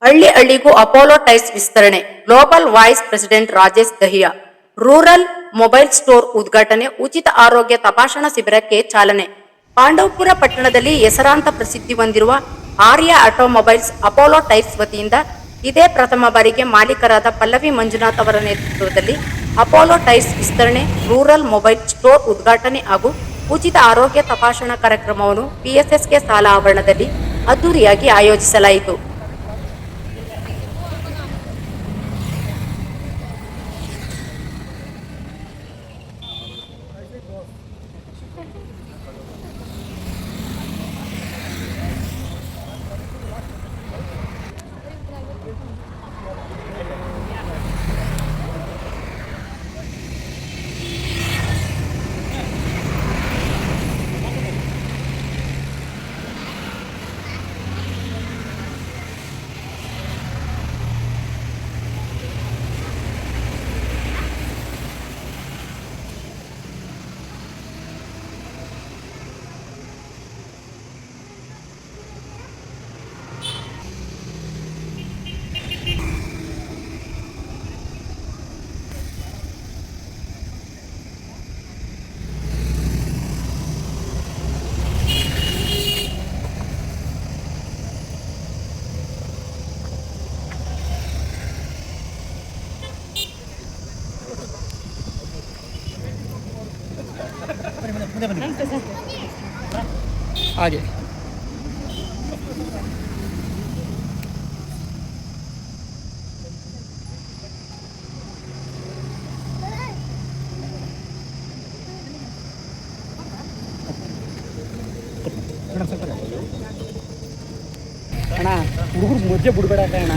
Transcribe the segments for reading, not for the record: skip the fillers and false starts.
ಹಳ್ಳಿ ಹಳ್ಳಿಗೂ Apollo tyres ವಿಸ್ತರಣೆ. Global voice president Rajesh Dahiya. Rural mobile store ಉದ್ಘಾಟನೆ. ಉಚಿತ ಆರೋಗ್ಯ ತಪಾಸಣಾ ಶಿಬಿರಕ್ಕೆ ಚಾಲನೆ. ಪಾಂಡವಪುರ ಪಟ್ಟಣದಲ್ಲಿ ಹೆಸರಾಂತ ಪ್ರಸಿದ್ಧಿ ಹೊಂದಿರುವ ಆರ್ಯ ಆಟೋಮೊಬೈಲ್ಸ್ ಅಪೋಲೋ ಟೈರ್ಸ್ ವತಿಯಿಂದ ಇದೇ ಪ್ರಥಮ ಬಾರಿಗೆ ಮಾಲೀಕರಾದ ಪಲ್ಲವಿ ಮಂಜುನಾಥ್ ಅವರ ನೇತೃತ್ವದಲ್ಲಿ ಅಪೋಲೋ ಟೈರ್ಸ್ ವಿಸ್ತರಣೆ, ರೂರಲ್ ಮೊಬೈಲ್ ಸ್ಟೋರ್ ಉದ್ಘಾಟನೆ ಹಾಗೂ ಉಚಿತ ಆರೋಗ್ಯ ತಪಾಸಣಾ ಕಾರ್ಯಕ್ರಮವನ್ನು ಪಿಎಸ್ಎಸ್ಕೆ ಶಾಲಾ ಆವರಣದಲ್ಲಿ ಅದ್ದೂರಿಯಾಗಿ ಆಯೋಜಿಸಲಾಯಿತು. ಹಾಗೆ ಅಣ್ಣ ಹುಡುಗರು ಮಧ್ಯೆ ಬಿಡ್ಬೇಡ ಅಣ್ಣ.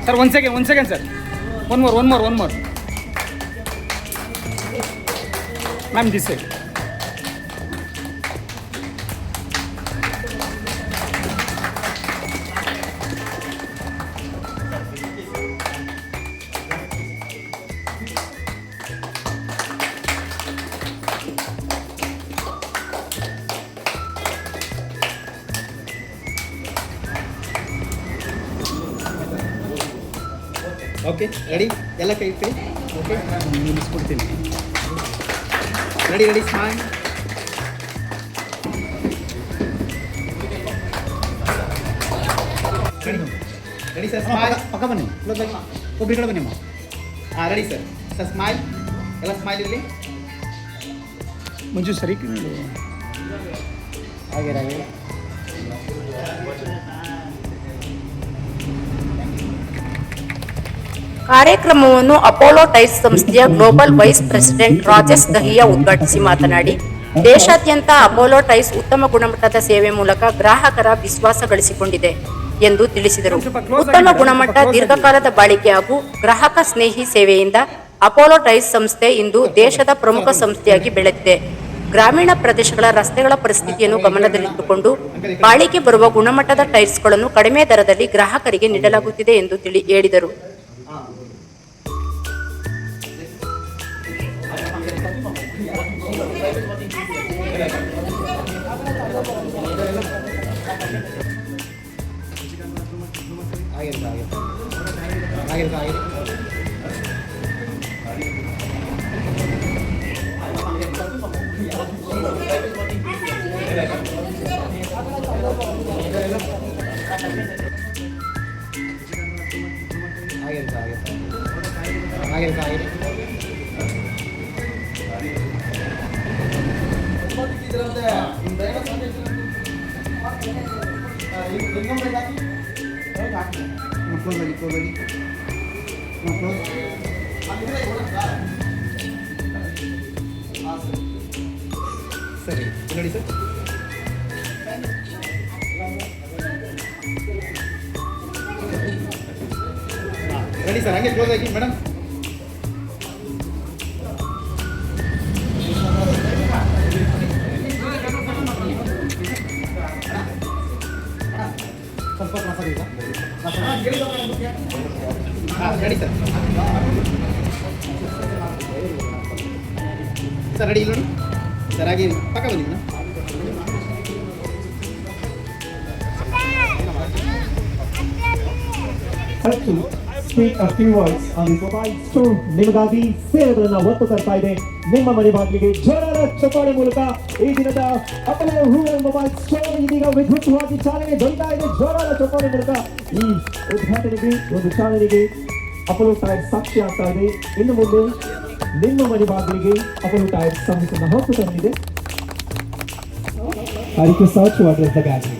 Sir, one second, sir. One more. Ma'am, this side. Okay ready ಎಲ್ಲ ಕೈ ಇಟ್ಟು ಓಕೆ ನಿಲ್ಲಿಸ್ಕೊಡ್ತೀನಿ. Ready smile. Ready sir smile. ಪಕ್ಕ ಬನ್ನಿ, ಒಬ್ಬರು ಕಡೆ ಬನ್ನಿ. ಹಾಂ ರೆಡಿ ಸರ್ ಸ್ಮೈಲ್. ಎಲ್ಲ ಸ್ಮೈಲ್ ಇರಲಿ. ಮಂಜು ಸರಿ ಹಾಗೆ ಕಾರ್ಯಕ್ರಮವನ್ನು ಅಪೋಲೋ ಟೈರ್ಸ್ ಸಂಸ್ಥೆಯ global vice president Rajesh Dahiya ಉದ್ಘಾಟಿಸಿ ಮಾತನಾಡಿ, ದೇಶಾದ್ಯಂತ ಅಪೋಲೋ ಟೈರ್ಸ್ ಉತ್ತಮ ಗುಣಮಟ್ಟದ ಸೇವೆ ಮೂಲಕ ಗ್ರಾಹಕರ ವಿಶ್ವಾಸ ಗಳಿಸಿಕೊಂಡಿದೆ ಎಂದು ತಿಳಿಸಿದರು. ಉತ್ತಮ ಗುಣಮಟ್ಟ, ದೀರ್ಘಕಾಲದ ಬಾಳಿಕೆ ಹಾಗೂ ಗ್ರಾಹಕ ಸ್ನೇಹಿ ಸೇವೆಯಿಂದ ಅಪೋಲೋ ಟೈರ್ಸ್ ಸಂಸ್ಥೆ ಇಂದು ದೇಶದ ಪ್ರಮುಖ ಸಂಸ್ಥೆಯಾಗಿ ಬೆಳೆದಿದೆ. ಗ್ರಾಮೀಣ ಪ್ರದೇಶಗಳ ರಸ್ತೆಗಳ ಪರಿಸ್ಥಿತಿಯನ್ನು ಗಮನದಲ್ಲಿಟ್ಟುಕೊಂಡು ಬಾಳಿಕೆ ಬರುವ ಗುಣಮಟ್ಟದ ಟೈರ್ಸ್ಗಳನ್ನು ಕಡಿಮೆ ದರದಲ್ಲಿ ಗ್ರಾಹಕರಿಗೆ ನೀಡಲಾಗುತ್ತಿದೆ ಎಂದು ಹೇಳಿದರು. ಸರಿ ನೋಡಿ ಸರ್. ರೆಡಿ ಸರ್ ಹಂಗೆ ಕ್ಲೋಸ್ ಆಗಿ ಮೇಡಮ್. ಸ್ವಲ್ಪ ಪ್ರಸಾದ ಈಗ ಹಾಂ ರೆಡಿ ಸರ್. ಸರ್ ರೆಡಿ ಇಲ್ಲ ನೋಡಿ ಸರ್, ಹಾಗೆ ಪಕ್ಕ ಬನ್ನಿ madam. to speak a few words on the mobile store ನಿಮಗಾಗಿ ಸೇವೆಗಳನ್ನು ಒತ್ತು ತರ್ತಾ ಇದೆ ನಿಮ್ಮ ಮನೆ ಬಾಗಿಲಿಗೆ ಜೋರಾದ ಚಪ್ಪಾಳೆ ಮೂಲಕ ಈ ದಿನದ ಅಪೋಲೋ ರೂರಲ್ ಮೊಬೈಲ್ ಸ್ಟೋರ್ ಇದೀಗ ವಿದ್ಯುಕ್ತವಾಗಿ ಚಾಲನೆ ದೊರೆತಾ ಇದೆ. ಜೋರಾದ ಚಪ್ಪಾಳೆ ಮೂಲಕ ಈ ಉದ್ಘಾಟನೆಗೆ ಒಂದು ಚಾಲನೆಗೆ ಅಪೋಲೋ ಟೈರ್ ಸಾಕ್ಷಿ ಆಗ್ತಾ ಇದೆ. ಇನ್ನು ಮುಂದೆ ನಿಮ್ಮ ಮನೆ ಬಾಗಿಲಿಗೆ ಅಪೋಲೋ ಟೈರ್ ಸರ್ವಿಸನ್ನು ಹೊತ್ತು ತಂದಿದೆ. I request you to address the gathering.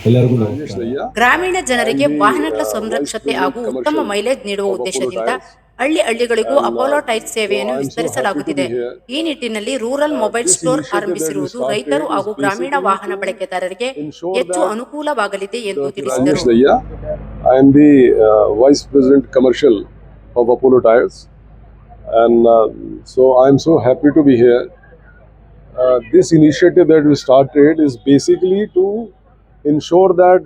ಎಲ್ಲರಿಗೂ ನಮಸ್ಕಾರ. ಗ್ರಾಮೀಣ ಜನರಿಗೆ ವಾಹನಗಳ ಸಂರಕ್ಷತೆ ಹಾಗೂ ಉತ್ತಮ ಮೈಲೇಜ್ ನೀಡುವ ಉದ್ದೇಶದಿಂದ ಹಳ್ಳಿಗಳಿಗೂ ಅಪೋಲೋ ಟೈರ್ ಸೇವೆಯನ್ನು ವಿಸ್ತರಿಸಲಾಗುತ್ತಿದೆ. ಈ ನಿಟ್ಟಿನಲ್ಲಿ ರೂರಲ್ ಮೊಬೈಲ್ ಸ್ಟೋರ್ ಆರಂಭಿಸಿರುವುದು ರೈತರು ಹಾಗೂ ಗ್ರಾಮೀಣ ವಾಹನ ಬಳಕೆದಾರರಿಗೆ ಹೆಚ್ಚು ಅನುಕೂಲವಾಗಲಿದೆ ಎಂದು ತಿಳಿಸಿದರು. I am the Vice President Commercial of Apollo Tyres, and so I am so happy to be here. This initiative that we started is basically to ensure that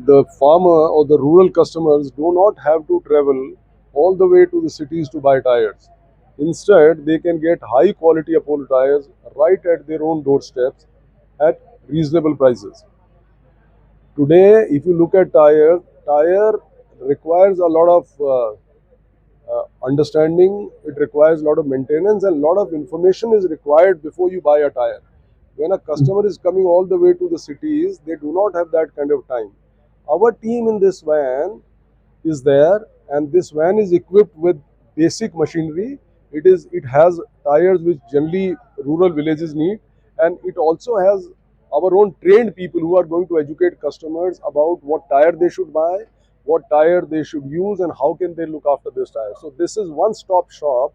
the farmer or the rural customers do not have to travel all the way to the cities to buy tires. Instead, they can get high quality Apollo tires right at their own doorsteps at reasonable prices. Today, if you look at tire requires a lot of understanding, it requires a lot of maintenance, and a lot of information is required before you buy a tire. When a customer is coming all the way to the cities, they do not have that kind of time. Our team in this van is there, and this van is equipped with basic machinery. It has tires which generally rural villages need, and it also has our own trained people who are going to educate customers about what tire they should buy, what tire they should use, and how can they look after this tire. So this is one-stop shop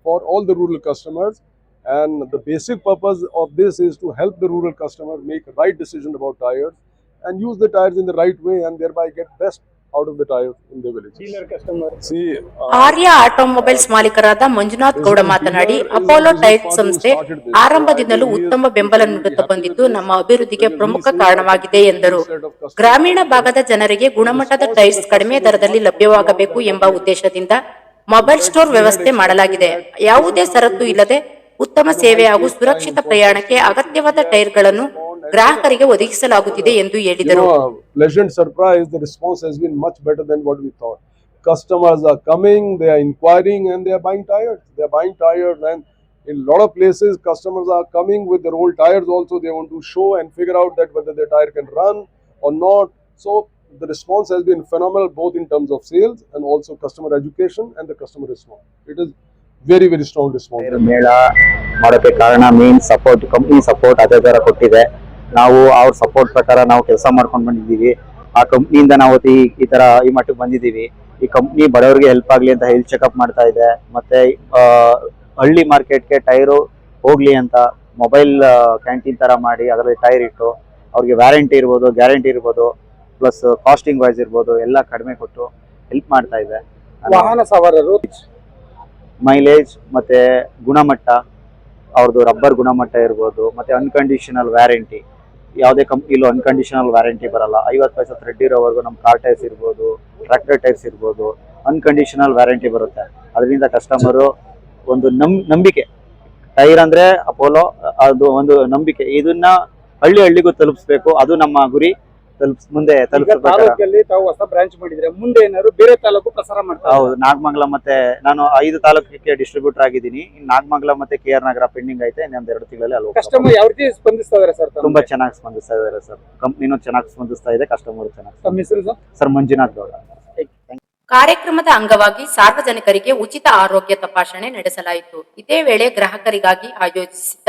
for all the rural customers, and the basic purpose of this is to help the rural customer make a right decision about tires and use the tires in the right way, and thereby get best out of the tires in their villages. Dealer customer See, Arya automobiles ಮಾಲೀಕರಾದ ಮಂಜುನಾಥ್ ಗೌಡ ಮಾತನಾಡಿ, Apollo tyre ಸಂಸ್ಥೆ ಆರಂಭದಿಂದಲೂ ಉತ್ತಮ ಬೆಂಬಲ ನೀಡುತ್ತಾ ಬಂದಿದ್ದು ನಮ್ಮ ಅಭಿವೃದ್ಧಿಗೆ ಪ್ರಮುಖ ಕಾರಣವಾಗಿದೆ ಎಂದರು. ಗ್ರಾಮೀಣ ಭಾಗದ ಜನರಿಗೆ ಗುಣಮಟ್ಟದ ಟೈರ್ಸ್ ಕಡಿಮೆ ದರದಲ್ಲಿ ಲಭ್ಯವಾಗಬೇಕು ಎಂಬ ಉದ್ದೇಶದಿಂದ ಮೊಬೈಲ್ ಸ್ಟೋರ್ ವ್ಯವಸ್ಥೆ ಮಾಡಲಾಗಿದೆ. ಯಾವುದೇ ಷರತ್ತು ಇಲ್ಲದೆ ಉತ್ತಮ ಸೇವೆ ಹಾಗೂ ಸುರಕ್ಷಿತ ಪ್ರಯಾಣಕ್ಕೆ ಅಗತ್ಯವಾದ ಟೈರ್ಗಳನ್ನು ಗ್ರಾಹಕರಿಗೆ ಒದಗಿಸಲಾಗುತ್ತಿದೆ ಎಂದು ಹೇಳಿದರು. Pleasant surprise, the response has been much better than what we thought. Customers are coming, they are inquiring, and they are buying tires. They are buying tires, and in a lot of places, customers are coming with their old tires also. They want to show and figure out that whether their tire can run or not. So the response has been phenomenal, both in terms of sales and also customer education and the customer response. It is very strong response. ಮೇಳ ಮಾಡೋಕ್ಕೆ ಕಾರಣ main support, company support ಅದೇ ತರ ಕೊಟ್ಟಿದೆ. ನಾವು ಅವ್ರ support ಪ್ರಕಾರ ನಾವು ಕೆಲಸ ಮಾಡ್ಕೊಂಡು ಬಂದಿದ್ದೀವಿ. ಆ ಕಂಪ್ನಿಯಿಂದ ನಾವು ಈ ತರ ಈ ಮಟ್ಟಕ್ಕೆ ಬಂದಿದ್ದೀವಿ. ಈ ಕಂಪ್ನಿ ಬಡವರಿಗೆ ಹೆಲ್ಪ್ ಆಗ್ಲಿ ಅಂತ ಹೆಲ್ತ್ ಚೆಕಪ್ ಮಾಡ್ತಾ ಇದೆ. ಮತ್ತೆ ಹಳ್ಳಿ ಮಾರ್ಕೆಟ್ಗೆ ಟೈರು ಹೋಗ್ಲಿ ಅಂತ ಮೊಬೈಲ್ ಕ್ಯಾಂಟೀನ್ ತರ ಮಾಡಿ ಅದರಲ್ಲಿ ಟೈರ್ ಇಟ್ಟು ಅವ್ರಿಗೆ ವ್ಯಾರಂಟಿ ಇರ್ಬೋದು, ಗ್ಯಾರಂಟಿ ಇರ್ಬೋದು, ಪ್ಲಸ್ ಕಾಸ್ಟಿಂಗ್ ವೈಸ್ ಇರ್ಬೋದು, ಎಲ್ಲ ಕಡಿಮೆ ಕೊಟ್ಟು ಹೆಲ್ಪ್ ಮಾಡ್ತಾ ಇದೆ. ವಾಹನ ಸವಾರರು ಮೈಲೇಜ್ ಮತ್ತೆ ಗುಣಮಟ್ಟ, ಅವ್ರದ್ದು ರಬ್ಬರ್ ಗುಣಮಟ್ಟ ಇರ್ಬೋದು, ಮತ್ತೆ ಅನ್ಕಂಡೀಷನಲ್ ವ್ಯಾರಂಟಿ. ಯಾವುದೇ ಕಂಪ್ನಿಲೂ ಅನ್ಕಂಡೀಷನಲ್ ವ್ಯಾರಂಟಿ ಬರಲ್ಲ. 50 ಪೈಸೆ ಥ್ರೆಡ್ ಇರೋವರೆಗೂ ನಮ್ಮ ಕಾರ್ ಟೈರ್ಸ್ ಇರ್ಬೋದು, ಟ್ರ್ಯಾಕ್ಟರ್ ಟೈರ್ಸ್ ಇರ್ಬೋದು, ಅನ್ಕಂಡೀಷನಲ್ ವ್ಯಾರಂಟಿ ಬರುತ್ತೆ. ಅದರಿಂದ ಕಸ್ಟಮರು ಒಂದು ನಂಬಿಕೆ, ಟೈರ್ ಅಂದ್ರೆ ಅಪೋಲೋ, ಅದು ಒಂದು ನಂಬಿಕೆ. ಇದನ್ನ ಹಳ್ಳಿಗೂ ತಲುಪಿಸ್ಬೇಕು, ಅದು ನಮ್ಮ ಗುರಿ. ಮುಂದೆ ತಾಲೂಕಲ್ಲಿ ತಾವು ಹೊಸ ಬ್ರಾಂಚ್ ಮಾಡಿದ್ರೆ ಮುಂದೆ ಏನಾದ್ರು ಬೇರೆ ತಾಲೂಕು ಪ್ರಸಾರ ಮಾಡ್ತಾರೆ? ಹೌದು, ನಾಗಮಂಗಲ ಮತ್ತೆ ನಾನು 5 ತಾಲೂಕಿಗೆ ಡಿಸ್ಟ್ರಿಬ್ಯೂಟರ್ ಆಗಿದ್ದೀನಿ. ನಾಗಮಂಗಲ ಮತ್ತೆ KR ನಗರ ಪೆಂಡಿಂಗ್ ಐತೆ. ಇನ್ನೊಂದು 2 ತಿಂಗಳಲ್ಲಿ ಅಲ್ಲಿ ಕಸ್ಟಮರ್ ಯಾವ ರೀತಿ ಸ್ಪಂದಿಸ್ತಾ ಇದಾರೆ ಸರ್? ತುಂಬಾ ಚೆನ್ನಾಗಿ ಸ್ಪಂದಿಸ್ತಾ ಇದಾರೆ ಸರ್. ಕಂಪ್ನಿನೂ ಚೆನ್ನಾಗಿ ಸ್ಪಂದಿಸ್ತಾ ಇದೆ, ಕಸ್ಟಮರ್ ಚೆನ್ನಾಗಿ. ತಮ್ಮ ಹೆಸರು ಸರ್ ಮಂಜುನಾಥ್ ಗೌಡ. ಕಾರ್ಯಕ್ರಮದ ಅಂಗವಾಗಿ ಸಾರ್ವಜನಿಕರಿಗೆ ಉಚಿತ ಆರೋಗ್ಯ ತಪಾಸಣೆ ನಡೆಸಲಾಯಿತು. ಇದೇ ವೇಳೆ ಗ್ರಾಹಕರಿಗಾಗಿ ಆಯೋಜಿಸಿದ್ದ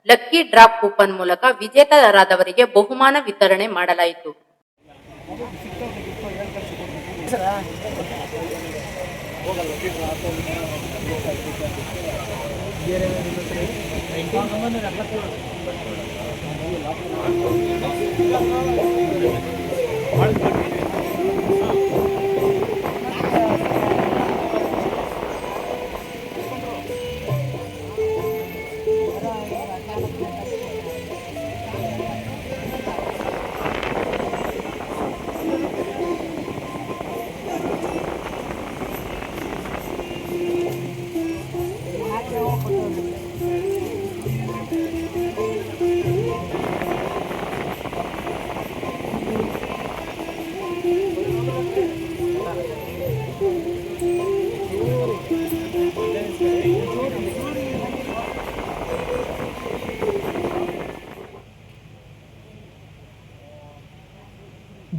ಲಕ್ಕಿ ಡ್ರಾಪ್ ಕೂಪನ್ ಮೂಲಕ ವಿಜೇತರಾದವರಿಗೆ ಬಹುಮಾನ ವಿತರಣೆ ಮಾಡಲಾಯಿತು.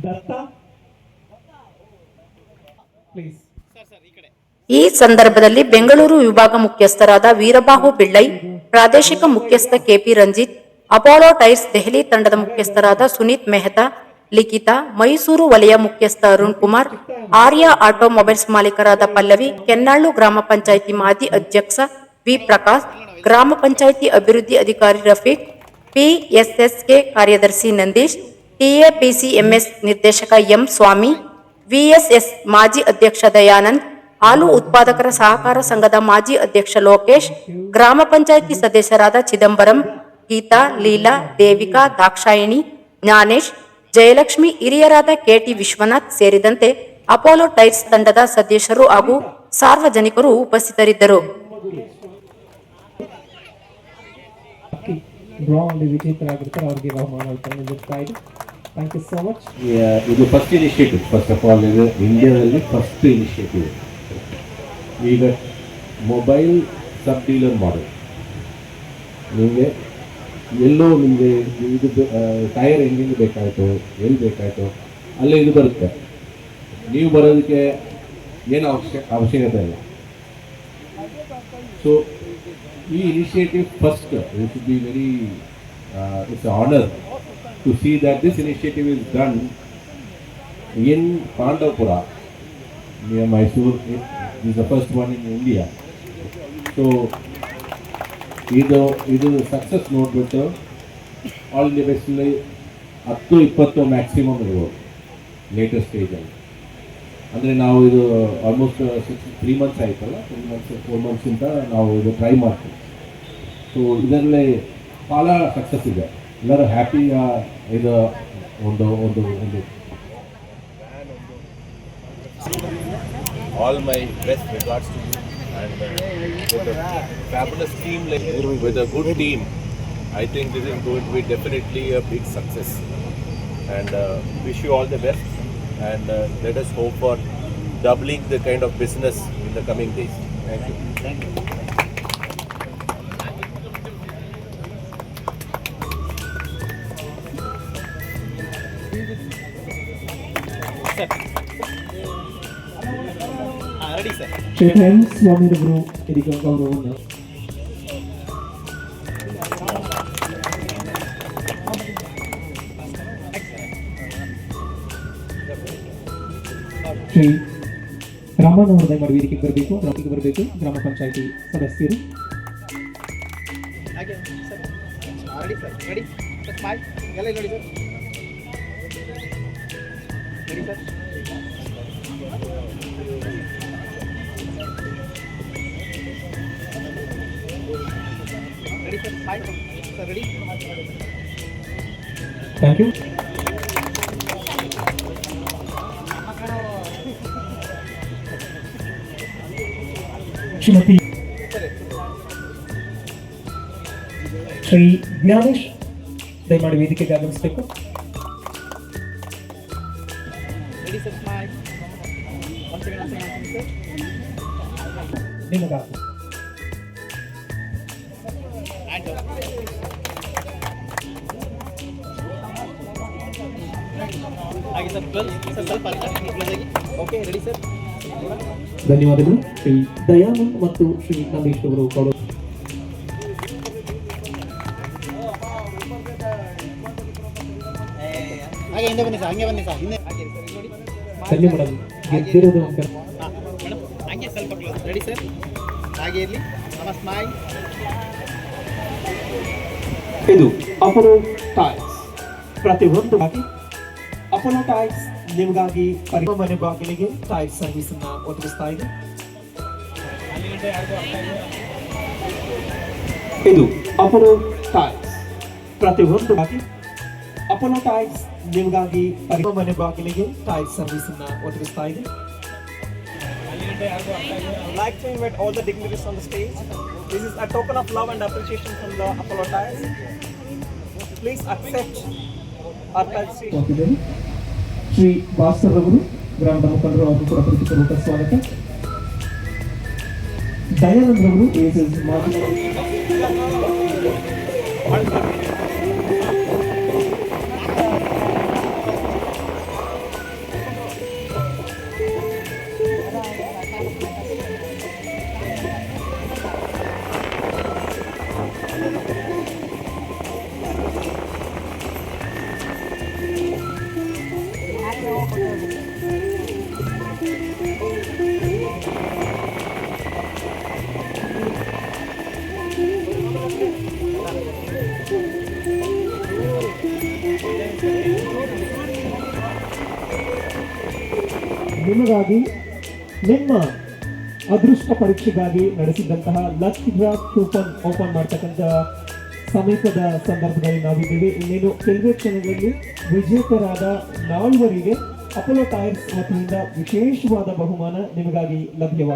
ದತ್ತ ಪ್ಲೀಸ್. ಈ ಸಂದರ್ಭದಲ್ಲಿ ಬೆಂಗಳೂರು ವಿಭಾಗ ಮುಖ್ಯಸ್ಥರಾದ ವೀರಬಾಹು ಪಿಳ್ಳೈ, ಪ್ರಾದೇಶಿಕ ಮುಖ್ಯಸ್ಥ KP Ranjith, Apollo Tyres Delhi ತಂಡದ ಮುಖ್ಯಸ್ಥರಾದ ಸುನೀತ್ ಮೆಹ್ತಾ, ಲಿಖಿತಾ, ಮೈಸೂರು ವಲಯ ಮುಖ್ಯಸ್ಥ ಅರುಣ್ ಕುಮಾರ್, ಆರ್ಯ ಆಟೋಮೊಬೈಲ್ಸ್ ಮಾಲೀಕರಾದ ಪಲ್ಲವಿ, ಕೆನ್ನಾಳು ಗ್ರಾಮ ಪಂಚಾಯಿತಿ ಮಾಜಿ ಅಧ್ಯಕ್ಷ ವಿ ಪ್ರಕಾಶ್, ಗ್ರಾಮ ಪಂಚಾಯಿತಿ ಅಭಿವೃದ್ಧಿ ಅಧಿಕಾರಿ ರಫೀಕ್, ಪಿಎಸ್ಎಸ್ಕೆ ಕಾರ್ಯದರ್ಶಿ ನಂದೀಶ್, ಟಿಎಪಿಸಿಎಂಎಸ್ ನಿರ್ದೇಶಕ ಎಂ ಸ್ವಾಮಿ, ವಿಎಸ್ಎಸ್ ಮಾಜಿ ಅಧ್ಯಕ್ಷ ದಯಾನಂದ್, ಹಾಲು ಉತ್ಪಾದಕರ ಸಹಕಾರ ಸಂಘದ ಮಾಜಿ ಅಧ್ಯಕ್ಷ ಲೋಕೇಶ್, ಗ್ರಾಮ ಪಂಚಾಯಿತಿ ಸದಸ್ಯರಾದ ಚಿದಂಬರಂ, ಗೀತಾ, ಲೀಲಾ, ದೇವಿಕಾ, ದಾಕ್ಷಾಯಿಣಿ, ಜ್ಞಾನೇಶ್, ಜಯಲಕ್ಷ್ಮಿ, ಹಿರಿಯರಾದ ಕೆಟಿ ವಿಶ್ವನಾಥ್ ಸೇರಿದಂತೆ ಅಪೋಲೋ ಟೈರ್ಸ್ ತಂಡದ ಸದಸ್ಯರು ಹಾಗೂ ಸಾರ್ವಜನಿಕರು ಉಪಸ್ಥಿತರಿದ್ದರು. ವಿಜೇತರಾಗಿರ್ತಾರೆ ಅವರಿಗೆ ಬಹುಮಾನ ವಿತರಣೆ. Thank you so much. ಇದು first initiative. First of all ಇದು ಇಂಡಿಯಾದಲ್ಲಿ ಫಸ್ಟ್ ಇನಿಷಿಯೇಟಿವ್. ಈಗ ಮೊಬೈಲ್ ಸಬ್ ಡೀಲರ್ ಮಾಡೆಲ್. ನಿಮಗೆ ಎಲ್ಲೋ ನಿಮಗೆ ಇದು ಟೈರ್ ಹೆಂಗೆ ಬೇಕಾಯಿತು, ಎಲ್ಲಿ ಬೇಕಾಯಿತು ಅಲ್ಲೇ ಇದು ಬರುತ್ತೆ. ನೀವು ಬರೋದಕ್ಕೆ ಏನು ಅವಶ್ಯಕತೆ ಇಲ್ಲ. ಸೊ ಈ initiative first it should be very it's honour to see that this initiative is done in Pandavpura near Mysore. This is the first one in India. So ಇದು ಸಕ್ಸಸ್ ನೋಡ್ಬಿಟ್ಟು ಆಲ್ ಇಂಡಿಯಾ ಬೇಸಲ್ಲಿ 10-20 ಮ್ಯಾಕ್ಸಿಮಮ್ ಇರ್ಬೋದು latest ಸ್ಟೇಜಲ್ಲಿ. ಅಂದರೆ ನಾವು ಇದು almost 3 months ಆಯ್ತಲ್ಲ, 3 months 4 ಮಂತ್ಸಿಂದ ನಾವು ಇದು ಟ್ರೈ ಮಾಡ್ತೀವಿ. ಸೊ ಇದರಲ್ಲಿ ಭಾಳ ಸಕ್ಸಸ್ ಇದೆ. ಎಲ್ಲರೂ ಹ್ಯಾಪಿ. ಇದು ಒಂದು ಒಂದು ಒಂದು all my best regards to you, and with a fabulous team, like with a good team, I think this is going to be definitely a big success, and wish you all the best, and let us hope for doubling the kind of business in the coming days. Thank you. Thank you. Ready sir. ಸ್ವಾಮಿರವರು ಇದೀಗ ಗೌರವವನ್ನು ಶ್ರೀ ರಾಮನವರ ಮಾಡಿ ವೇದಿಕೆಗೆ ಬರಬೇಕು. ಗ್ರಾಮ ಪಂಚಾಯಿತಿ ಸದಸ್ಯರು ಹಾಗೆ sir. Ready sir. Ready sir. Smile ಎಲ್ಲ ನೋಡಿ sir. Ready sir. Ready sir. Smile sir. Ready. Thank you. Shrimati Shri Gnanesh ದಯಮಾಡಿ ವೇದಿಕೆಗೆ ಆಗಮಿಸಬೇಕು. Ready sir. ಸ್ಮೈಲ್. ಒಂದು ಸೆಕೆಂಡ್ ಸರ್. ನಿಮಗ ಆಯ್ತು. ಹಾಗೆ ಸರ್. ಸರ್ ಸ್ವಲ್ಪ ಓಕೆ. Ready sir. ಧನ್ಯವಾದಗಳು. ಶ್ರೀ ದಯಾನಂದ್ ಮತ್ತು ಶ್ರೀ ನಂದೀಶ್ ಅವರು ಗೌರವ. ಹಾಗೆ ಹಿಂದೆ ಬನ್ನಿ ಸರ್. ಹಂಗೆ ಬನ್ನಿ ಸರ್. ಹಿಂದೆ ಹಾಗೆ ಸರ್. ನೋಡಿ. ಧನ್ಯ ಮೇಡಮ್ ಗೆದ್ದಿರೋದು ಹಾಂ ಮೇಡಮ್ ಹಂಗೆ ಸ್ವಲ್ಪ ಕ್ಲೋಸ್. Ready sir. ಹಾಗೆ ಇರಲಿ. a smile. ಇದು ಅಪೋಲೋ ಟೈರ್ಸ್. ಪ್ರತಿಯೊಂದು ಅಪೋಲೋ ಟೈರ್ಸ್ ನಿಮಗಾಗಿ ಮನೆ ಬಾಗಿಲಿಗೆ ಟೈರ್ ಸರ್ವಿಸ್ ಅನ್ನ ಒದಗಿಸ್ತಾ ಇದೆ. ಇದು ಅಪೋಲೋ ಟೈರ್ಸ್. ಪ್ರತಿಯೊಂದು ಅಪೋಲೋ ಟೈರ್ಸ್ ನಿಮಗಾಗಿ ಮನೆ ಬಾಗಿಲಿಗೆ ಟೈರ್ ಸರ್ವಿಸ್ ಅನ್ನ ಒದಗಿಸ್ತಾ ಇದೆ. I'd like to invite all the dignitaries on the stage. This is a token of love and appreciation from the Apollo Tires. Please accept our felicitation. Shri Bhaskar ರವರು ಗ್ರಾಮದ ಮುಖಂಡರು ಅವರು ಕೂಡ ಪ್ರತಿಪೂರ್ವಕ ಸ್ವಾಗತ. ದಯಾನಂದ್ ರವರು ಮಾಜಿ ನಿಮಗಾಗಿ ನಿಮ್ಮ ಅದೃಷ್ಟ ಪರೀಕ್ಷೆಗಾಗಿ ನಡೆಸಿದಂತಹ ಲಕ್ಕಿ ಡ್ರಾ ಕೂಪನ್ ಓಪನ್ ಮಾಡ್ತಕ್ಕಂಥ ಸಮೀಪದ ಸಂದರ್ಭದಲ್ಲಿ ನಾವಿದ್ದೇವೆ. ಇನ್ನೇನು ಕೆಲವೇ ಕ್ಷಣಗಳಲ್ಲಿ ವಿಜೇತರಾದ 4 ಅಪೋಲೋ ಟೈರ್ಸ್ ವತಿಯಿಂದ ವಿಶೇಷವಾದ ಬಹುಮಾನ ನಿಮಗಾಗಿ ಲಭ್ಯವಾಗಿದೆ.